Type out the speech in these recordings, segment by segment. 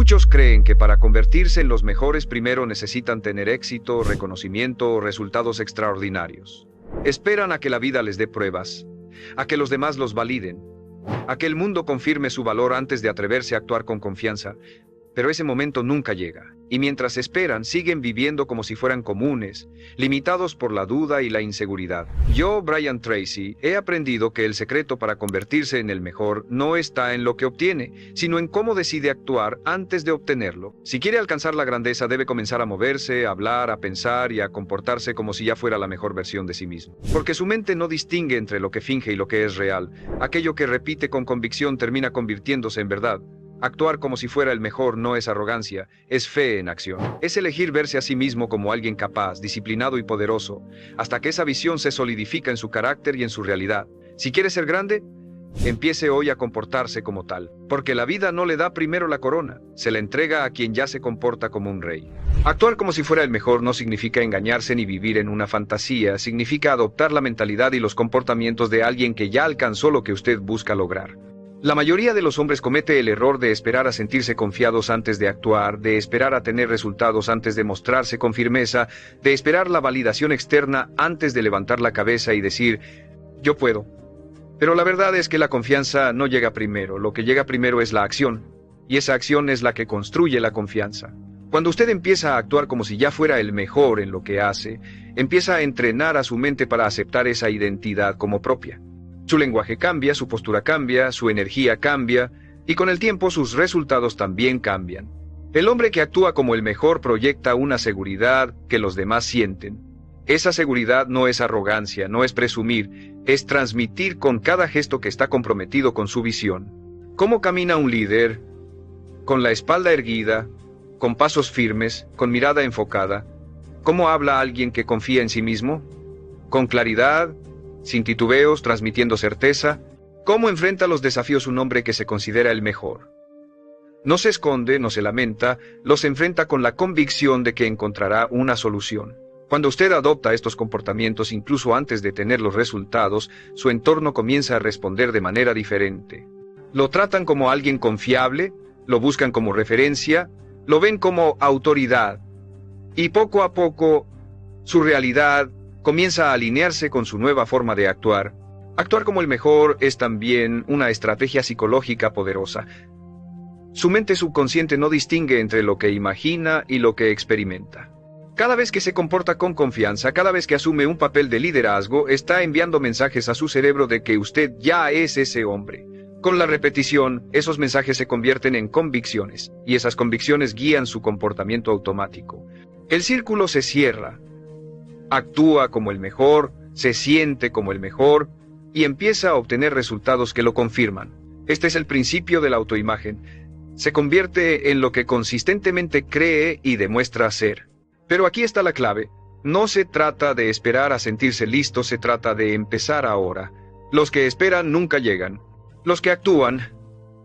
Muchos creen que para convertirse en los mejores primero necesitan tener éxito, reconocimiento o resultados extraordinarios. Esperan a que la vida les dé pruebas, a que los demás los validen, a que el mundo confirme su valor antes de atreverse a actuar con confianza. Pero ese momento nunca llega, y mientras esperan, siguen viviendo como si fueran comunes, limitados por la duda y la inseguridad. Yo, Brian Tracy, he aprendido que el secreto para convertirse en el mejor no está en lo que obtiene, sino en cómo decide actuar antes de obtenerlo. Si quiere alcanzar la grandeza, debe comenzar a moverse, a hablar, a pensar y a comportarse como si ya fuera la mejor versión de sí mismo. Porque su mente no distingue entre lo que finge y lo que es real. Aquello que repite con convicción termina convirtiéndose en verdad. Actuar como si fuera el mejor no es arrogancia, es fe en acción. Es elegir verse a sí mismo como alguien capaz, disciplinado y poderoso, hasta que esa visión se solidifica en su carácter y en su realidad. Si quiere ser grande, empiece hoy a comportarse como tal, porque la vida no le da primero la corona, se la entrega a quien ya se comporta como un rey. Actuar como si fuera el mejor no significa engañarse ni vivir en una fantasía, significa adoptar la mentalidad y los comportamientos de alguien que ya alcanzó lo que usted busca lograr. La mayoría de los hombres comete el error de esperar a sentirse confiados antes de actuar, de esperar a tener resultados antes de mostrarse con firmeza, de esperar la validación externa antes de levantar la cabeza y decir, yo puedo. Pero la verdad es que la confianza no llega primero, lo que llega primero es la acción, y esa acción es la que construye la confianza. Cuando usted empieza a actuar como si ya fuera el mejor en lo que hace, empieza a entrenar a su mente para aceptar esa identidad como propia. Su lenguaje cambia, su postura cambia, su energía cambia, y con el tiempo sus resultados también cambian. El hombre que actúa como el mejor proyecta una seguridad que los demás sienten. Esa seguridad no es arrogancia, no es presumir, es transmitir con cada gesto que está comprometido con su visión. ¿Cómo camina un líder? Con la espalda erguida, con pasos firmes, con mirada enfocada. ¿Cómo habla alguien que confía en sí mismo? Con claridad, sin titubeos, transmitiendo certeza. ¿Cómo enfrenta los desafíos un hombre que se considera el mejor? No se esconde, no se lamenta, los enfrenta con la convicción de que encontrará una solución. Cuando usted adopta estos comportamientos incluso antes de tener los resultados, su entorno comienza a responder de manera diferente. Lo tratan como alguien confiable, lo buscan como referencia, lo ven como autoridad. Y poco a poco, su realidad comienza a alinearse con su nueva forma de actuar. Actuar como el mejor es también una estrategia psicológica poderosa. Su mente subconsciente no distingue entre lo que imagina y lo que experimenta. Cada vez que se comporta con confianza, cada vez que asume un papel de liderazgo, está enviando mensajes a su cerebro de que usted ya es ese hombre. Con la repetición, esos mensajes se convierten en convicciones, y esas convicciones guían su comportamiento automático. El círculo se cierra. Actúa como el mejor, se siente como el mejor y empieza a obtener resultados que lo confirman. Este es el principio de la autoimagen. Se convierte en lo que consistentemente cree y demuestra ser. Pero aquí está la clave. No se trata de esperar a sentirse listo, se trata de empezar ahora. Los que esperan nunca llegan. Los que actúan,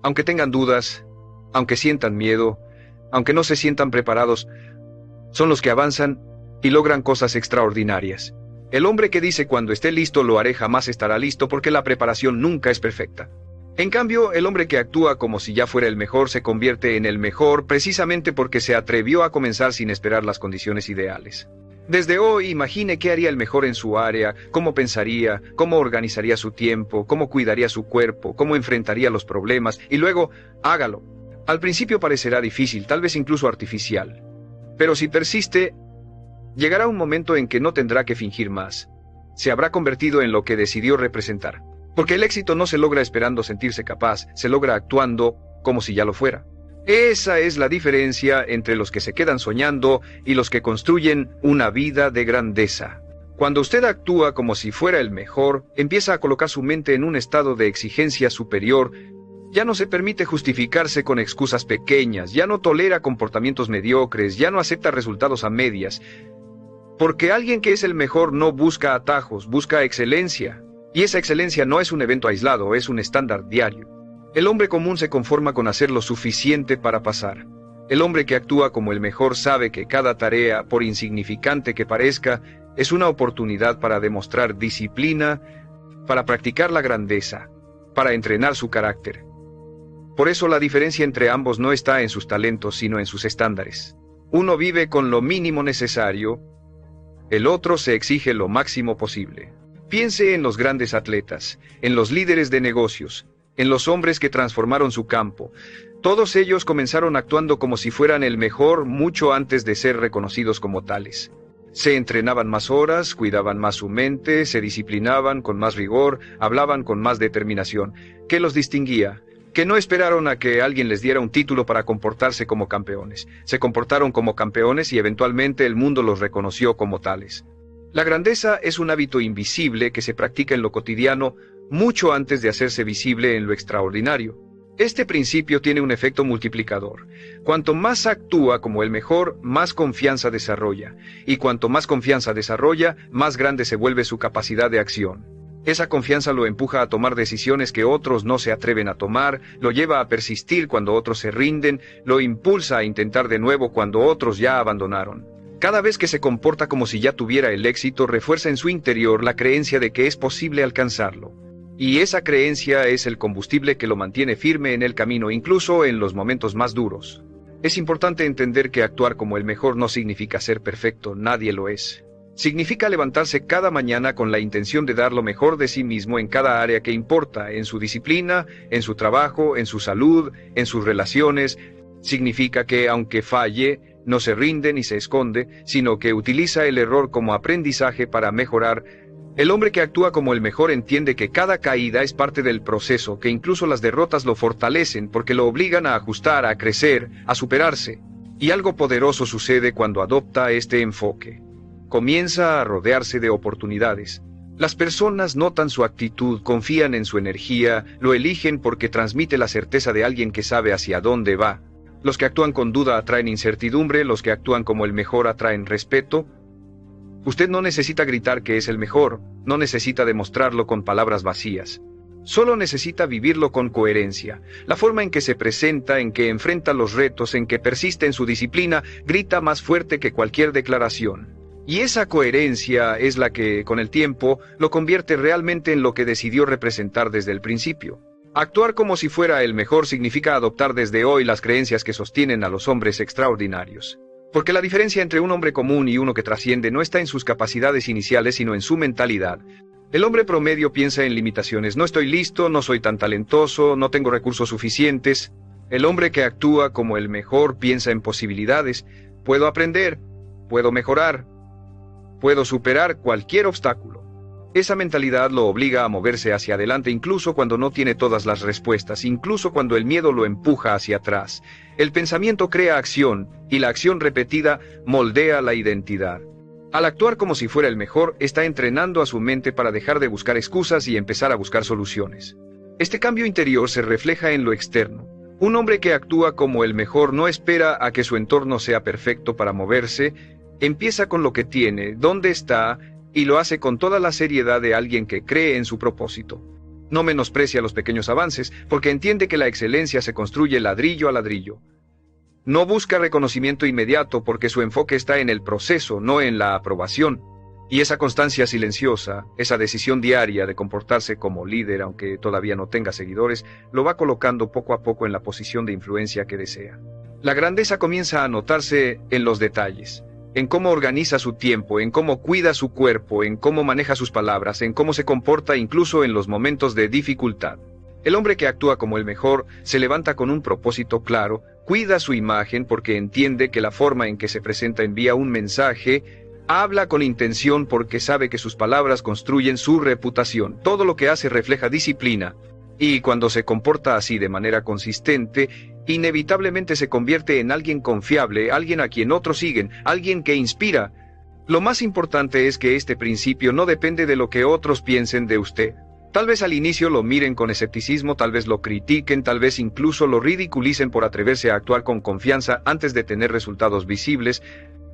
aunque tengan dudas, aunque sientan miedo, aunque no se sientan preparados, son los que avanzan y logran cosas extraordinarias. El hombre que dice cuando esté listo lo haré jamás estará listo porque la preparación nunca es perfecta. En cambio, el hombre que actúa como si ya fuera el mejor se convierte en el mejor precisamente porque se atrevió a comenzar sin esperar las condiciones ideales. Desde hoy, imagine qué haría el mejor en su área, cómo pensaría, cómo organizaría su tiempo, cómo cuidaría su cuerpo, cómo enfrentaría los problemas, y luego, hágalo. Al principio parecerá difícil, tal vez incluso artificial. Pero si persiste, llegará un momento en que no tendrá que fingir más. Se habrá convertido en lo que decidió representar. Porque el éxito no se logra esperando sentirse capaz, se logra actuando como si ya lo fuera. Esa es la diferencia entre los que se quedan soñando y los que construyen una vida de grandeza. Cuando usted actúa como si fuera el mejor, empieza a colocar su mente en un estado de exigencia superior. Ya no se permite justificarse con excusas pequeñas, ya no tolera comportamientos mediocres, ya no acepta resultados a medias. Porque alguien que es el mejor no busca atajos, busca excelencia. Y esa excelencia no es un evento aislado, es un estándar diario. El hombre común se conforma con hacer lo suficiente para pasar. El hombre que actúa como el mejor sabe que cada tarea, por insignificante que parezca, es una oportunidad para demostrar disciplina, para practicar la grandeza, para entrenar su carácter. Por eso la diferencia entre ambos no está en sus talentos, sino en sus estándares. Uno vive con lo mínimo necesario, el otro se exige lo máximo posible. Piense en los grandes atletas, en los líderes de negocios, en los hombres que transformaron su campo. Todos ellos comenzaron actuando como si fueran el mejor mucho antes de ser reconocidos como tales. Se entrenaban más horas, cuidaban más su mente, se disciplinaban con más rigor, hablaban con más determinación. ¿Qué los distinguía? Que no esperaron a que alguien les diera un título para comportarse como campeones. Se comportaron como campeones y eventualmente el mundo los reconoció como tales. La grandeza es un hábito invisible que se practica en lo cotidiano mucho antes de hacerse visible en lo extraordinario. Este principio tiene un efecto multiplicador. Cuanto más actúa como el mejor, más confianza desarrolla. Y cuanto más confianza desarrolla, más grande se vuelve su capacidad de acción. Esa confianza lo empuja a tomar decisiones que otros no se atreven a tomar, lo lleva a persistir cuando otros se rinden, lo impulsa a intentar de nuevo cuando otros ya abandonaron. Cada vez que se comporta como si ya tuviera el éxito, refuerza en su interior la creencia de que es posible alcanzarlo. Y esa creencia es el combustible que lo mantiene firme en el camino, incluso en los momentos más duros. Es importante entender que actuar como el mejor no significa ser perfecto, nadie lo es. Significa levantarse cada mañana con la intención de dar lo mejor de sí mismo en cada área que importa, en su disciplina, en su trabajo, en su salud, en sus relaciones. Significa que, aunque falle, no se rinde ni se esconde, sino que utiliza el error como aprendizaje para mejorar. El hombre que actúa como el mejor entiende que cada caída es parte del proceso, que incluso las derrotas lo fortalecen porque lo obligan a ajustar, a crecer, a superarse. Y algo poderoso sucede cuando adopta este enfoque. Comienza a rodearse de oportunidades. Las personas notan su actitud, confían en su energía, lo eligen porque transmite la certeza de alguien que sabe hacia dónde va. Los que actúan con duda atraen incertidumbre, los que actúan como el mejor atraen respeto. Usted no necesita gritar que es el mejor, no necesita demostrarlo con palabras vacías. Solo necesita vivirlo con coherencia. La forma en que se presenta, en que enfrenta los retos, en que persiste en su disciplina, grita más fuerte que cualquier declaración. Y esa coherencia es la que, con el tiempo, lo convierte realmente en lo que decidió representar desde el principio. Actuar como si fuera el mejor significa adoptar desde hoy las creencias que sostienen a los hombres extraordinarios. Porque la diferencia entre un hombre común y uno que trasciende no está en sus capacidades iniciales, sino en su mentalidad. El hombre promedio piensa en limitaciones. No estoy listo, no soy tan talentoso, no tengo recursos suficientes. El hombre que actúa como el mejor piensa en posibilidades. Puedo aprender, puedo mejorar, puedo superar cualquier obstáculo. Esa mentalidad lo obliga a moverse hacia adelante incluso cuando no tiene todas las respuestas, incluso cuando el miedo lo empuja hacia atrás. El pensamiento crea acción, y la acción repetida moldea la identidad. Al actuar como si fuera el mejor, está entrenando a su mente para dejar de buscar excusas y empezar a buscar soluciones. Este cambio interior se refleja en lo externo. Un hombre que actúa como el mejor no espera a que su entorno sea perfecto para moverse, empieza con lo que tiene, dónde está, y lo hace con toda la seriedad de alguien que cree en su propósito. No menosprecia los pequeños avances, porque entiende que la excelencia se construye ladrillo a ladrillo. No busca reconocimiento inmediato porque su enfoque está en el proceso, no en la aprobación. Y esa constancia silenciosa, esa decisión diaria de comportarse como líder, aunque todavía no tenga seguidores, lo va colocando poco a poco en la posición de influencia que desea. La grandeza comienza a notarse en los detalles. En cómo organiza su tiempo, en cómo cuida su cuerpo, en cómo maneja sus palabras, en cómo se comporta incluso en los momentos de dificultad. El hombre que actúa como el mejor se levanta con un propósito claro, cuida su imagen porque entiende que la forma en que se presenta envía un mensaje, habla con intención porque sabe que sus palabras construyen su reputación. Todo lo que hace refleja disciplina. Y cuando se comporta así de manera consistente, inevitablemente se convierte en alguien confiable, alguien a quien otros siguen, alguien que inspira. Lo más importante es que este principio no depende de lo que otros piensen de usted. Tal vez al inicio lo miren con escepticismo, tal vez lo critiquen, tal vez incluso lo ridiculicen por atreverse a actuar con confianza antes de tener resultados visibles.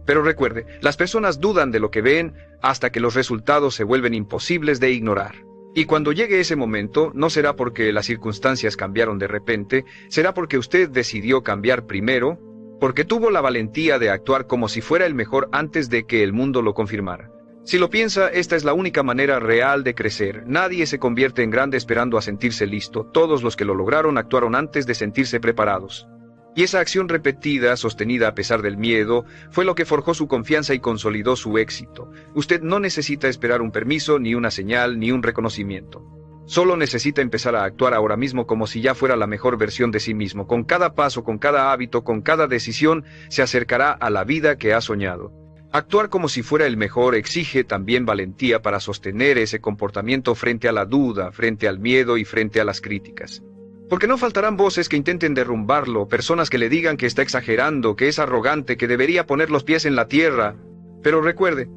Pero recuerde, las personas dudan de lo que ven hasta que los resultados se vuelven imposibles de ignorar. Y cuando llegue ese momento, no será porque las circunstancias cambiaron de repente, será porque usted decidió cambiar primero, porque tuvo la valentía de actuar como si fuera el mejor antes de que el mundo lo confirmara. Si lo piensa, esta es la única manera real de crecer. Nadie se convierte en grande esperando a sentirse listo. Todos los que lo lograron actuaron antes de sentirse preparados. Y esa acción repetida, sostenida a pesar del miedo, fue lo que forjó su confianza y consolidó su éxito. Usted no necesita esperar un permiso, ni una señal, ni un reconocimiento. Solo necesita empezar a actuar ahora mismo como si ya fuera la mejor versión de sí mismo. Con cada paso, con cada hábito, con cada decisión, se acercará a la vida que ha soñado. Actuar como si fuera el mejor exige también valentía para sostener ese comportamiento frente a la duda, frente al miedo y frente a las críticas. Porque no faltarán voces que intenten derrumbarlo, personas que le digan que está exagerando, que es arrogante, que debería poner los pies en la tierra. Pero recuerde,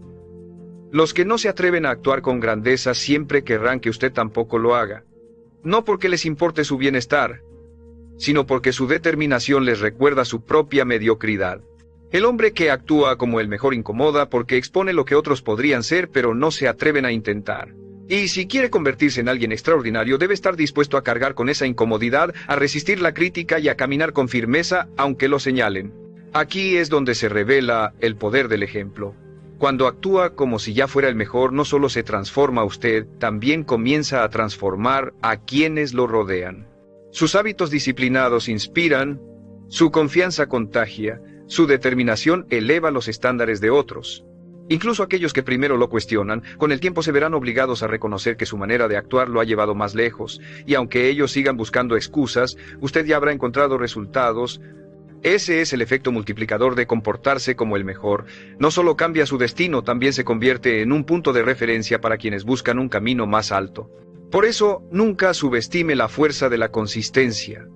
los que no se atreven a actuar con grandeza siempre querrán que usted tampoco lo haga. No porque les importe su bienestar, sino porque su determinación les recuerda su propia mediocridad. El hombre que actúa como el mejor incomoda porque expone lo que otros podrían ser pero no se atreven a intentar. Y si quiere convertirse en alguien extraordinario, debe estar dispuesto a cargar con esa incomodidad, a resistir la crítica y a caminar con firmeza aunque lo señalen. Aquí es donde se revela el poder del ejemplo. Cuando actúa como si ya fuera el mejor, no solo se transforma usted, también comienza a transformar a quienes lo rodean. Sus hábitos disciplinados inspiran, su confianza contagia, su determinación eleva los estándares de otros. Incluso aquellos que primero lo cuestionan, con el tiempo se verán obligados a reconocer que su manera de actuar lo ha llevado más lejos, y aunque ellos sigan buscando excusas, usted ya habrá encontrado resultados. Ese es el efecto multiplicador de comportarse como el mejor. No solo cambia su destino, también se convierte en un punto de referencia para quienes buscan un camino más alto. Por eso, nunca subestime la fuerza de la consistencia.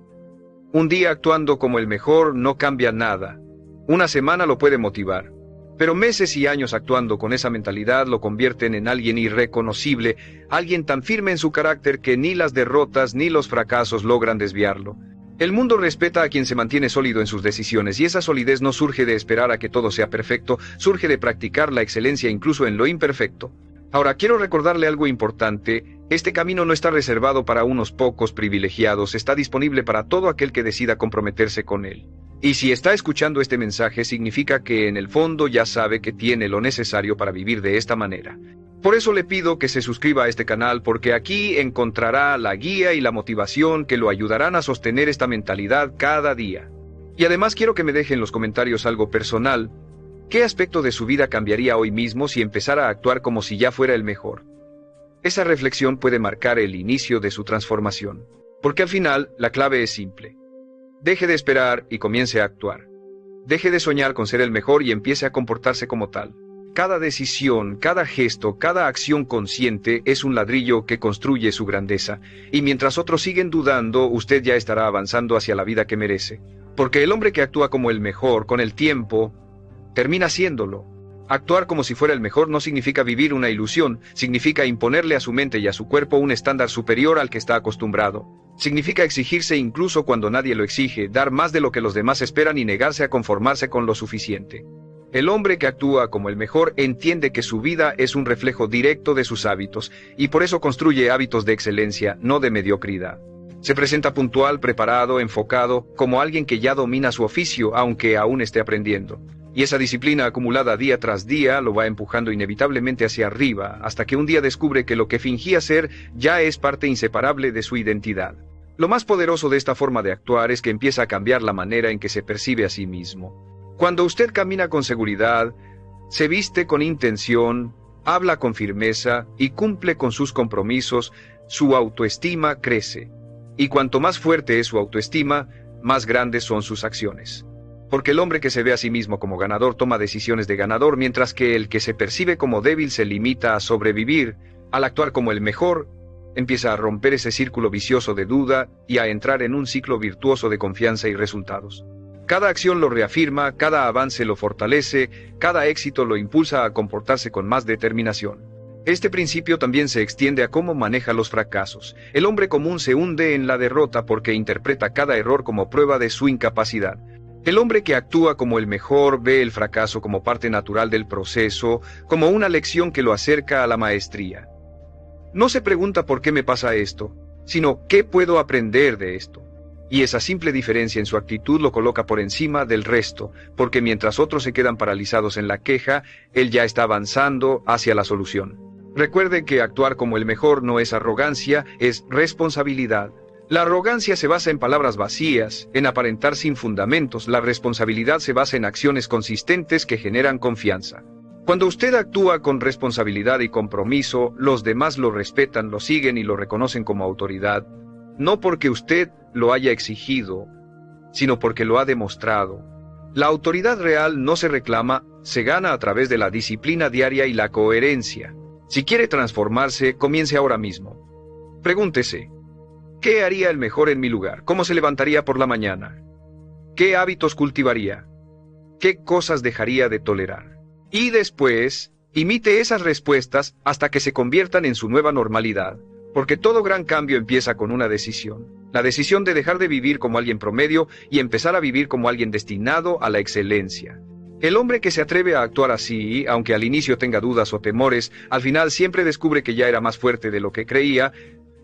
Un día actuando como el mejor no cambia nada. Una semana lo puede motivar, pero meses y años actuando con esa mentalidad lo convierten en alguien irreconocible, alguien tan firme en su carácter que ni las derrotas ni los fracasos logran desviarlo. El mundo respeta a quien se mantiene sólido en sus decisiones, y esa solidez no surge de esperar a que todo sea perfecto, surge de practicar la excelencia incluso en lo imperfecto. Ahora, quiero recordarle algo importante. Este camino no está reservado para unos pocos privilegiados, está disponible para todo aquel que decida comprometerse con él. Y si está escuchando este mensaje, significa que en el fondo ya sabe que tiene lo necesario para vivir de esta manera. Por eso le pido que se suscriba a este canal, porque aquí encontrará la guía y la motivación que lo ayudarán a sostener esta mentalidad cada día. Y además quiero que me deje en los comentarios algo personal. ¿Qué aspecto de su vida cambiaría hoy mismo si empezara a actuar como si ya fuera el mejor? Esa reflexión puede marcar el inicio de su transformación. Porque al final, la clave es simple. Deje de esperar y comience a actuar. Deje de soñar con ser el mejor y empiece a comportarse como tal. Cada decisión, cada gesto, cada acción consciente es un ladrillo que construye su grandeza. Y mientras otros siguen dudando, usted ya estará avanzando hacia la vida que merece. Porque el hombre que actúa como el mejor, con el tiempo, termina siéndolo. Actuar como si fuera el mejor no significa vivir una ilusión, significa imponerle a su mente y a su cuerpo un estándar superior al que está acostumbrado. Significa exigirse incluso cuando nadie lo exige, dar más de lo que los demás esperan y negarse a conformarse con lo suficiente. El hombre que actúa como el mejor entiende que su vida es un reflejo directo de sus hábitos, y por eso construye hábitos de excelencia, no de mediocridad. Se presenta puntual, preparado, enfocado, como alguien que ya domina su oficio, aunque aún esté aprendiendo. Y esa disciplina acumulada día tras día lo va empujando inevitablemente hacia arriba, hasta que un día descubre que lo que fingía ser ya es parte inseparable de su identidad. Lo más poderoso de esta forma de actuar es que empieza a cambiar la manera en que se percibe a sí mismo. Cuando usted camina con seguridad, se viste con intención, habla con firmeza y cumple con sus compromisos, su autoestima crece. Y cuanto más fuerte es su autoestima, más grandes son sus acciones. Porque el hombre que se ve a sí mismo como ganador toma decisiones de ganador, mientras que el que se percibe como débil se limita a sobrevivir. Al actuar como el mejor, empieza a romper ese círculo vicioso de duda y a entrar en un ciclo virtuoso de confianza y resultados. Cada acción lo reafirma, cada avance lo fortalece, cada éxito lo impulsa a comportarse con más determinación. Este principio también se extiende a cómo maneja los fracasos. El hombre común se hunde en la derrota porque interpreta cada error como prueba de su incapacidad. El hombre que actúa como el mejor ve el fracaso como parte natural del proceso, como una lección que lo acerca a la maestría. No se pregunta por qué me pasa esto, sino qué puedo aprender de esto. Y esa simple diferencia en su actitud lo coloca por encima del resto, porque mientras otros se quedan paralizados en la queja, él ya está avanzando hacia la solución. Recuerde que actuar como el mejor no es arrogancia, es responsabilidad. La arrogancia se basa en palabras vacías, en aparentar sin fundamentos. La responsabilidad se basa en acciones consistentes que generan confianza. Cuando usted actúa con responsabilidad y compromiso, los demás lo respetan, lo siguen y lo reconocen como autoridad, no porque usted lo haya exigido, sino porque lo ha demostrado. La autoridad real no se reclama, se gana a través de la disciplina diaria y la coherencia. Si quiere transformarse, comience ahora mismo. Pregúntese, ¿qué haría el mejor en mi lugar? ¿Cómo se levantaría por la mañana? ¿Qué hábitos cultivaría? ¿Qué cosas dejaría de tolerar? Y después, imite esas respuestas hasta que se conviertan en su nueva normalidad. Porque todo gran cambio empieza con una decisión. La decisión de dejar de vivir como alguien promedio y empezar a vivir como alguien destinado a la excelencia. El hombre que se atreve a actuar así, aunque al inicio tenga dudas o temores, al final siempre descubre que ya era más fuerte de lo que creía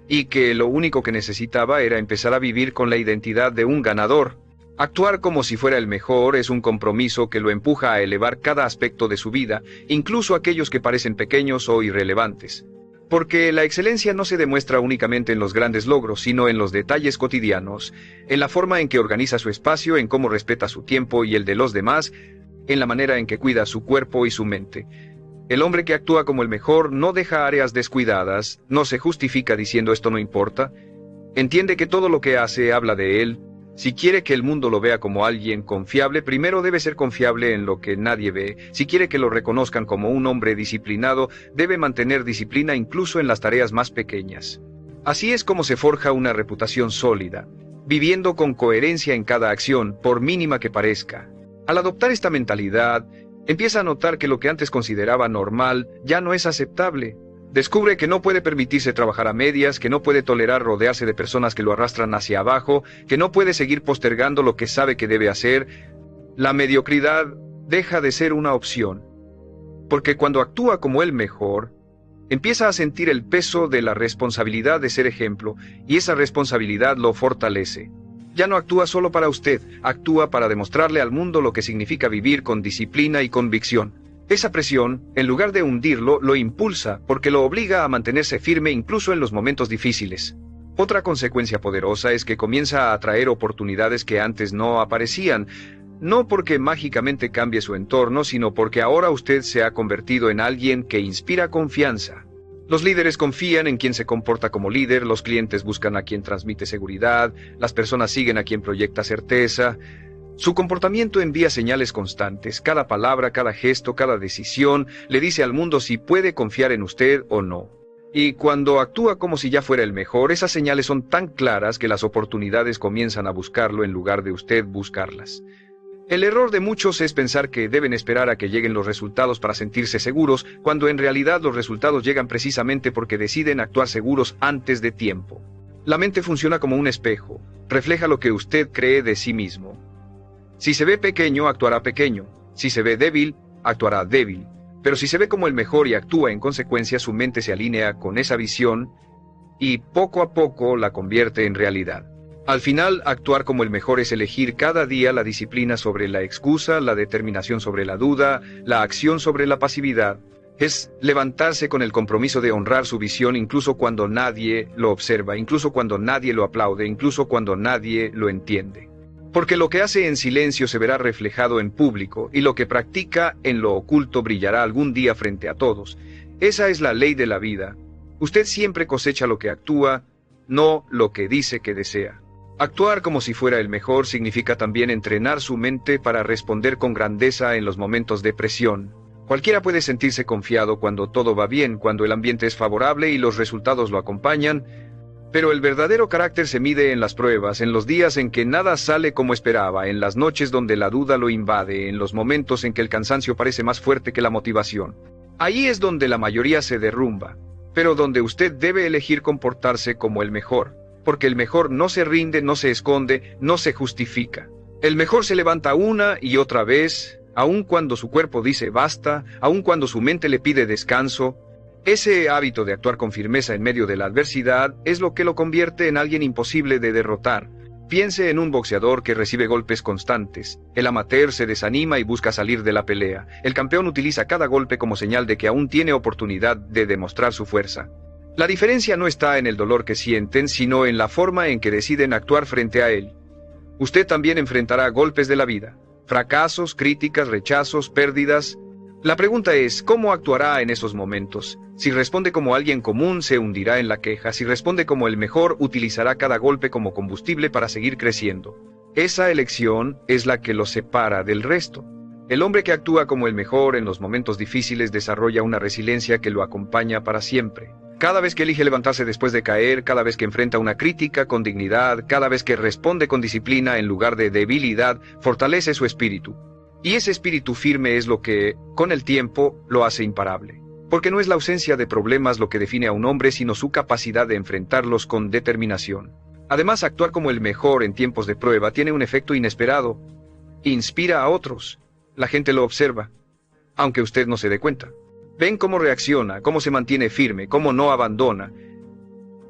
y que lo único que necesitaba era empezar a vivir con la identidad de un ganador. Actuar como si fuera el mejor es un compromiso que lo empuja a elevar cada aspecto de su vida, incluso aquellos que parecen pequeños o irrelevantes. Porque la excelencia no se demuestra únicamente en los grandes logros, sino en los detalles cotidianos, en la forma en que organiza su espacio, en cómo respeta su tiempo y el de los demás, en la manera en que cuida su cuerpo y su mente. El hombre que actúa como el mejor no deja áreas descuidadas, no se justifica diciendo esto no importa, entiende que todo lo que hace habla de él. Si quiere que el mundo lo vea como alguien confiable, primero debe ser confiable en lo que nadie ve. Si quiere que lo reconozcan como un hombre disciplinado, debe mantener disciplina incluso en las tareas más pequeñas. Así es como se forja una reputación sólida, viviendo con coherencia en cada acción, por mínima que parezca. Al adoptar esta mentalidad, empieza a notar que lo que antes consideraba normal ya no es aceptable. Descubre que no puede permitirse trabajar a medias, que no puede tolerar rodearse de personas que lo arrastran hacia abajo, que no puede seguir postergando lo que sabe que debe hacer. La mediocridad deja de ser una opción, porque cuando actúa como el mejor, empieza a sentir el peso de la responsabilidad de ser ejemplo, y esa responsabilidad lo fortalece. Ya no actúa solo para usted, actúa para demostrarle al mundo lo que significa vivir con disciplina y convicción. Esa presión, en lugar de hundirlo, lo impulsa porque lo obliga a mantenerse firme incluso en los momentos difíciles. Otra consecuencia poderosa es que comienza a atraer oportunidades que antes no aparecían, no porque mágicamente cambie su entorno, sino porque ahora usted se ha convertido en alguien que inspira confianza. Los líderes confían en quien se comporta como líder, los clientes buscan a quien transmite seguridad, las personas siguen a quien proyecta certeza. Su comportamiento envía señales constantes, cada palabra, cada gesto, cada decisión le dice al mundo si puede confiar en usted o no. Y cuando actúa como si ya fuera el mejor, esas señales son tan claras que las oportunidades comienzan a buscarlo en lugar de usted buscarlas. El error de muchos es pensar que deben esperar a que lleguen los resultados para sentirse seguros, cuando en realidad los resultados llegan precisamente porque deciden actuar seguros antes de tiempo. La mente funciona como un espejo, refleja lo que usted cree de sí mismo. Si se ve pequeño, actuará pequeño. Si se ve débil, actuará débil. Pero si se ve como el mejor y actúa en consecuencia, su mente se alinea con esa visión y poco a poco la convierte en realidad. Al final, actuar como el mejor es elegir cada día la disciplina sobre la excusa, la determinación sobre la duda, la acción sobre la pasividad. Es levantarse con el compromiso de honrar su visión incluso cuando nadie lo observa, incluso cuando nadie lo aplaude, incluso cuando nadie lo entiende. Porque lo que hace en silencio se verá reflejado en público, y lo que practica en lo oculto brillará algún día frente a todos. Esa es la ley de la vida. Usted siempre cosecha lo que actúa, no lo que dice que desea. Actuar como si fuera el mejor significa también entrenar su mente para responder con grandeza en los momentos de presión. Cualquiera puede sentirse confiado cuando todo va bien, cuando el ambiente es favorable y los resultados lo acompañan, pero el verdadero carácter se mide en las pruebas, en los días en que nada sale como esperaba, en las noches donde la duda lo invade, en los momentos en que el cansancio parece más fuerte que la motivación. Ahí es donde la mayoría se derrumba, pero donde usted debe elegir comportarse como el mejor, porque el mejor no se rinde, no se esconde, no se justifica. El mejor se levanta una y otra vez, aun cuando su cuerpo dice basta, aun cuando su mente le pide descanso. Ese hábito de actuar con firmeza en medio de la adversidad es lo que lo convierte en alguien imposible de derrotar. Piense en un boxeador que recibe golpes constantes. El amateur se desanima y busca salir de la pelea. El campeón utiliza cada golpe como señal de que aún tiene oportunidad de demostrar su fuerza. La diferencia no está en el dolor que sienten, sino en la forma en que deciden actuar frente a él. Usted también enfrentará golpes de la vida, fracasos, críticas, rechazos, pérdidas. La pregunta es, ¿cómo actuará en esos momentos? Si responde como alguien común, se hundirá en la queja. Si responde como el mejor, utilizará cada golpe como combustible para seguir creciendo. Esa elección es la que lo separa del resto. El hombre que actúa como el mejor en los momentos difíciles desarrolla una resiliencia que lo acompaña para siempre. Cada vez que elige levantarse después de caer, cada vez que enfrenta una crítica con dignidad, cada vez que responde con disciplina en lugar de debilidad, fortalece su espíritu. Y ese espíritu firme es lo que, con el tiempo, lo hace imparable. Porque no es la ausencia de problemas lo que define a un hombre, sino su capacidad de enfrentarlos con determinación. Además, actuar como el mejor en tiempos de prueba tiene un efecto inesperado. Inspira a otros. La gente lo observa, aunque usted no se dé cuenta. Ven cómo reacciona, cómo se mantiene firme, cómo no abandona.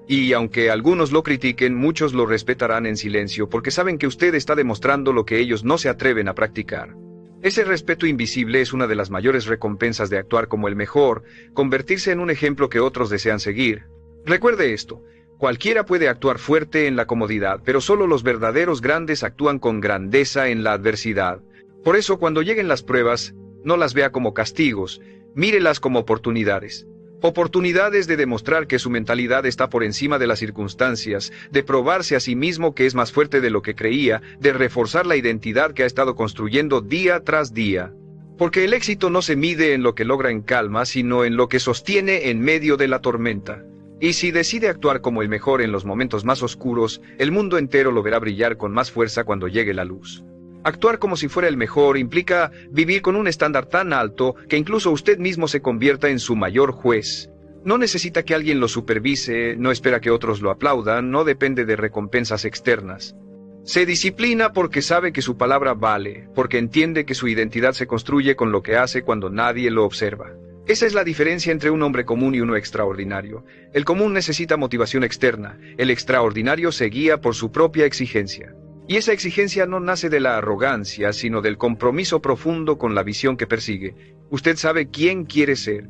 Y aunque algunos lo critiquen, muchos lo respetarán en silencio, porque saben que usted está demostrando lo que ellos no se atreven a practicar. Ese respeto invisible es una de las mayores recompensas de actuar como el mejor, convertirse en un ejemplo que otros desean seguir. Recuerde esto, cualquiera puede actuar fuerte en la comodidad, pero solo los verdaderos grandes actúan con grandeza en la adversidad. Por eso, cuando lleguen las pruebas, no las vea como castigos, mírelas como oportunidades. Oportunidades de demostrar que su mentalidad está por encima de las circunstancias, de probarse a sí mismo que es más fuerte de lo que creía, de reforzar la identidad que ha estado construyendo día tras día. Porque el éxito no se mide en lo que logra en calma, sino en lo que sostiene en medio de la tormenta. Y si decide actuar como el mejor en los momentos más oscuros, el mundo entero lo verá brillar con más fuerza cuando llegue la luz. Actuar como si fuera el mejor implica vivir con un estándar tan alto que incluso usted mismo se convierta en su mayor juez. No necesita que alguien lo supervise, no espera que otros lo aplaudan, no depende de recompensas externas. Se disciplina porque sabe que su palabra vale, porque entiende que su identidad se construye con lo que hace cuando nadie lo observa. Esa es la diferencia entre un hombre común y uno extraordinario. El común necesita motivación externa, el extraordinario se guía por su propia exigencia. Y esa exigencia no nace de la arrogancia, sino del compromiso profundo con la visión que persigue. Usted sabe quién quiere ser,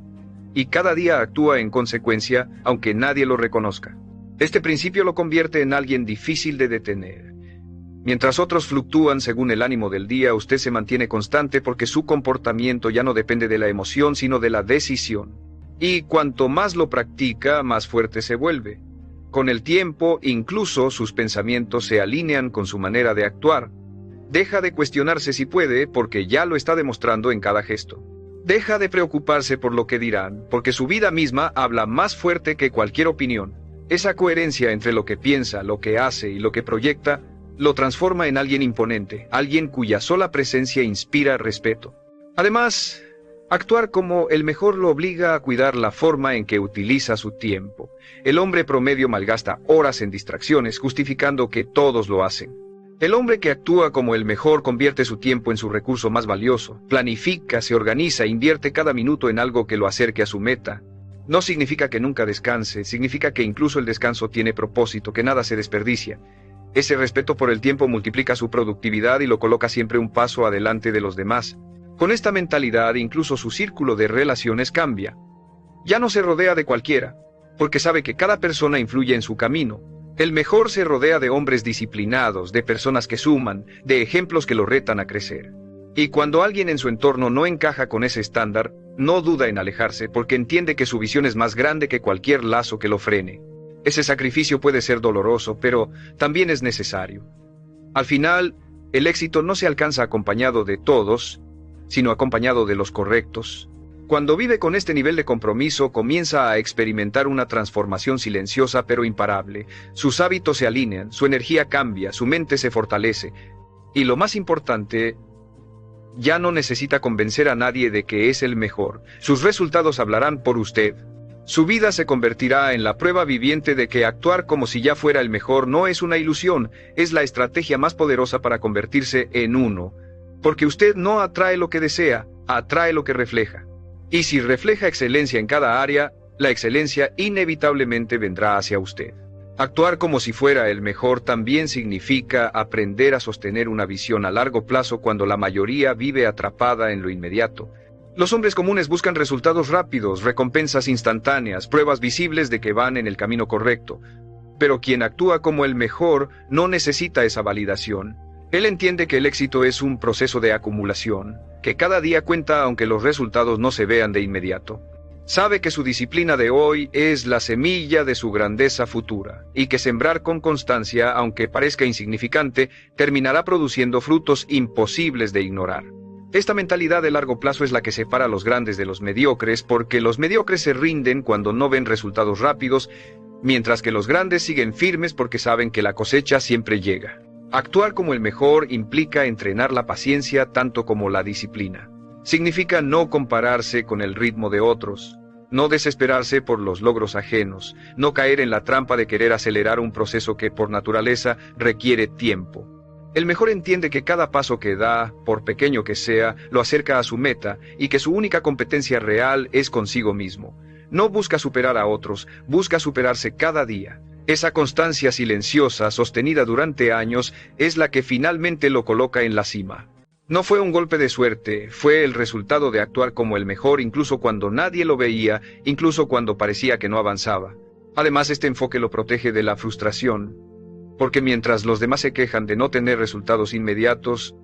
y cada día actúa en consecuencia, aunque nadie lo reconozca. Este principio lo convierte en alguien difícil de detener. Mientras otros fluctúan según el ánimo del día, usted se mantiene constante porque su comportamiento ya no depende de la emoción, sino de la decisión. Y cuanto más lo practica, más fuerte se vuelve. Con el tiempo, incluso sus pensamientos se alinean con su manera de actuar. Deja de cuestionarse si puede, porque ya lo está demostrando en cada gesto. Deja de preocuparse por lo que dirán, porque su vida misma habla más fuerte que cualquier opinión. Esa coherencia entre lo que piensa, lo que hace y lo que proyecta, lo transforma en alguien imponente, alguien cuya sola presencia inspira respeto. Además, actuar como el mejor lo obliga a cuidar la forma en que utiliza su tiempo. El hombre promedio malgasta horas en distracciones, justificando que todos lo hacen. El hombre que actúa como el mejor convierte su tiempo en su recurso más valioso, planifica, se organiza, invierte cada minuto en algo que lo acerque a su meta. No significa que nunca descanse, significa que incluso el descanso tiene propósito, que nada se desperdicia. Ese respeto por el tiempo multiplica su productividad y lo coloca siempre un paso adelante de los demás. Con esta mentalidad, incluso su círculo de relaciones cambia. Ya no se rodea de cualquiera, porque sabe que cada persona influye en su camino. El mejor se rodea de hombres disciplinados, de personas que suman, de ejemplos que lo retan a crecer. Y cuando alguien en su entorno no encaja con ese estándar, no duda en alejarse porque entiende que su visión es más grande que cualquier lazo que lo frene. Ese sacrificio puede ser doloroso, pero también es necesario. Al final, el éxito no se alcanza acompañado de todos, sino acompañado de los correctos. Cuando vive con este nivel de compromiso, comienza a experimentar una transformación silenciosa pero imparable. Sus hábitos se alinean, su energía cambia, su mente se fortalece. Y lo más importante, ya no necesita convencer a nadie de que es el mejor. Sus resultados hablarán por usted. Su vida se convertirá en la prueba viviente de que actuar como si ya fuera el mejor no es una ilusión, es la estrategia más poderosa para convertirse en uno. Porque usted no atrae lo que desea, atrae lo que refleja. Y si refleja excelencia en cada área, la excelencia inevitablemente vendrá hacia usted. Actuar como si fuera el mejor también significa aprender a sostener una visión a largo plazo cuando la mayoría vive atrapada en lo inmediato. Los hombres comunes buscan resultados rápidos, recompensas instantáneas, pruebas visibles de que van en el camino correcto. Pero quien actúa como el mejor no necesita esa validación. Él entiende que el éxito es un proceso de acumulación, que cada día cuenta aunque los resultados no se vean de inmediato. Sabe que su disciplina de hoy es la semilla de su grandeza futura, y que sembrar con constancia, aunque parezca insignificante, terminará produciendo frutos imposibles de ignorar. Esta mentalidad de largo plazo es la que separa a los grandes de los mediocres, porque los mediocres se rinden cuando no ven resultados rápidos, mientras que los grandes siguen firmes porque saben que la cosecha siempre llega. Actuar como el mejor implica entrenar la paciencia tanto como la disciplina. Significa no compararse con el ritmo de otros, no desesperarse por los logros ajenos, no caer en la trampa de querer acelerar un proceso que por naturaleza requiere tiempo. El mejor entiende que cada paso que da, por pequeño que sea, lo acerca a su meta y que su única competencia real es consigo mismo. No busca superar a otros, busca superarse cada día. Esa constancia silenciosa, sostenida durante años, es la que finalmente lo coloca en la cima. No fue un golpe de suerte, fue el resultado de actuar como el mejor incluso cuando nadie lo veía, incluso cuando parecía que no avanzaba. Además, este enfoque lo protege de la frustración, porque mientras los demás se quejan de no tener resultados inmediatos,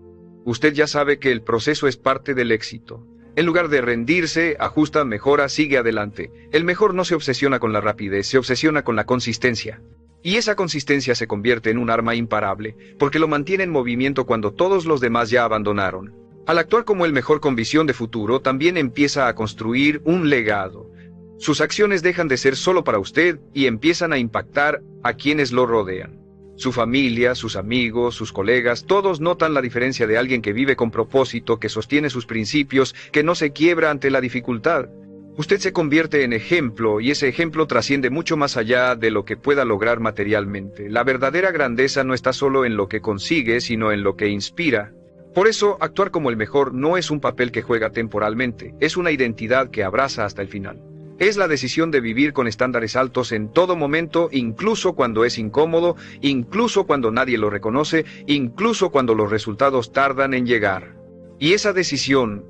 usted ya sabe que el proceso es parte del éxito. En lugar de rendirse, ajusta, mejora, sigue adelante. El mejor no se obsesiona con la rapidez, se obsesiona con la consistencia. Y esa consistencia se convierte en un arma imparable, porque lo mantiene en movimiento cuando todos los demás ya abandonaron. Al actuar como el mejor con visión de futuro, también empieza a construir un legado. Sus acciones dejan de ser solo para usted y empiezan a impactar a quienes lo rodean. Su familia, sus amigos, sus colegas, todos notan la diferencia de alguien que vive con propósito, que sostiene sus principios, que no se quiebra ante la dificultad. Usted se convierte en ejemplo, y ese ejemplo trasciende mucho más allá de lo que pueda lograr materialmente. La verdadera grandeza no está solo en lo que consigue, sino en lo que inspira. Por eso, actuar como el mejor no es un papel que juega temporalmente, es una identidad que abraza hasta el final. Es la decisión de vivir con estándares altos en todo momento, incluso cuando es incómodo, incluso cuando nadie lo reconoce, incluso cuando los resultados tardan en llegar. Y esa decisión,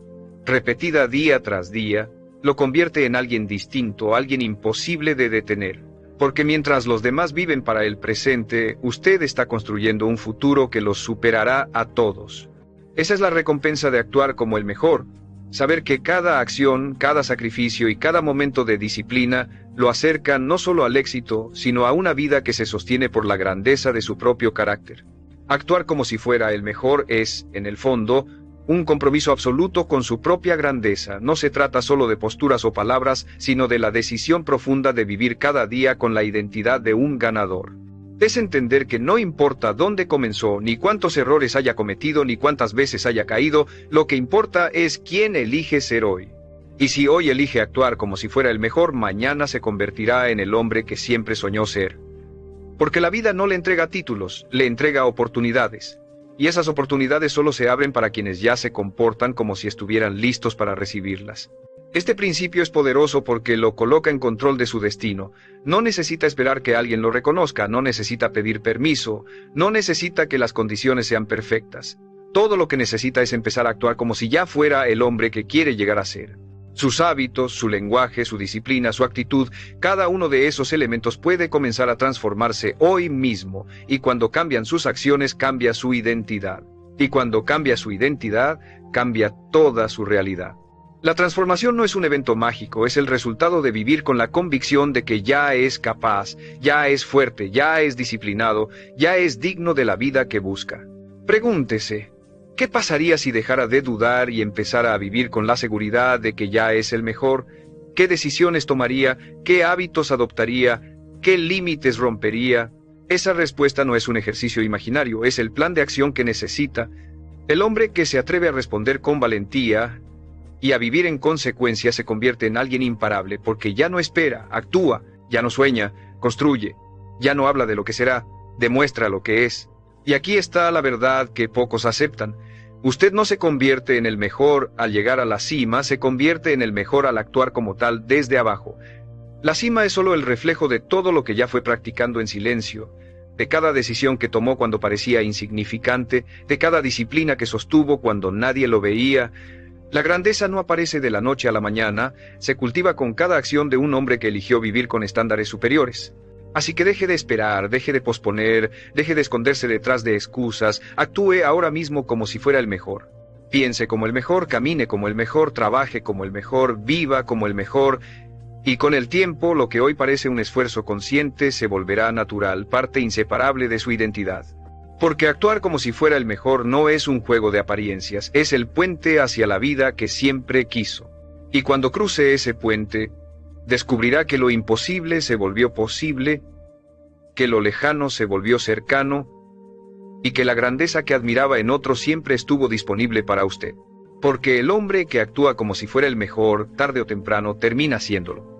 repetida día tras día, lo convierte en alguien distinto, alguien imposible de detener. Porque mientras los demás viven para el presente, usted está construyendo un futuro que los superará a todos. Esa es la recompensa de actuar como el mejor. Saber que cada acción, cada sacrificio y cada momento de disciplina lo acercan no solo al éxito, sino a una vida que se sostiene por la grandeza de su propio carácter. Actuar como si fuera el mejor es, en el fondo, un compromiso absoluto con su propia grandeza. No se trata solo de posturas o palabras, sino de la decisión profunda de vivir cada día con la identidad de un ganador. Es entender que no importa dónde comenzó, ni cuántos errores haya cometido, ni cuántas veces haya caído, lo que importa es quién elige ser hoy. Y si hoy elige actuar como si fuera el mejor, mañana se convertirá en el hombre que siempre soñó ser. Porque la vida no le entrega títulos, le entrega oportunidades. Y esas oportunidades solo se abren para quienes ya se comportan como si estuvieran listos para recibirlas. Este principio es poderoso porque lo coloca en control de su destino. No necesita esperar que alguien lo reconozca, no necesita pedir permiso, no necesita que las condiciones sean perfectas. Todo lo que necesita es empezar a actuar como si ya fuera el hombre que quiere llegar a ser. Sus hábitos, su lenguaje, su disciplina, su actitud, cada uno de esos elementos puede comenzar a transformarse hoy mismo, y cuando cambian sus acciones, cambia su identidad. Y cuando cambia su identidad, cambia toda su realidad. La transformación no es un evento mágico, es el resultado de vivir con la convicción de que ya es capaz, ya es fuerte, ya es disciplinado, ya es digno de la vida que busca. Pregúntese, ¿qué pasaría si dejara de dudar y empezara a vivir con la seguridad de que ya es el mejor? ¿Qué decisiones tomaría? ¿Qué hábitos adoptaría? ¿Qué límites rompería? Esa respuesta no es un ejercicio imaginario, es el plan de acción que necesita. El hombre que se atreve a responder con valentía y a vivir en consecuencia se convierte en alguien imparable porque ya no espera, actúa, ya no sueña, construye, ya no habla de lo que será, demuestra lo que es. Y aquí está la verdad que pocos aceptan. Usted no se convierte en el mejor al llegar a la cima, se convierte en el mejor al actuar como tal desde abajo. La cima es solo el reflejo de todo lo que ya fue practicando en silencio, de cada decisión que tomó cuando parecía insignificante, de cada disciplina que sostuvo cuando nadie lo veía. La grandeza no aparece de la noche a la mañana, se cultiva con cada acción de un hombre que eligió vivir con estándares superiores. Así que deje de esperar, deje de posponer, deje de esconderse detrás de excusas, actúe ahora mismo como si fuera el mejor. Piense como el mejor, camine como el mejor, trabaje como el mejor, viva como el mejor. Y con el tiempo, lo que hoy parece un esfuerzo consciente se volverá natural, parte inseparable de su identidad. Porque actuar como si fuera el mejor no es un juego de apariencias, es el puente hacia la vida que siempre quiso. Y cuando cruce ese puente, descubrirá que lo imposible se volvió posible, que lo lejano se volvió cercano, y que la grandeza que admiraba en otro siempre estuvo disponible para usted. Porque el hombre que actúa como si fuera el mejor, tarde o temprano, termina siéndolo.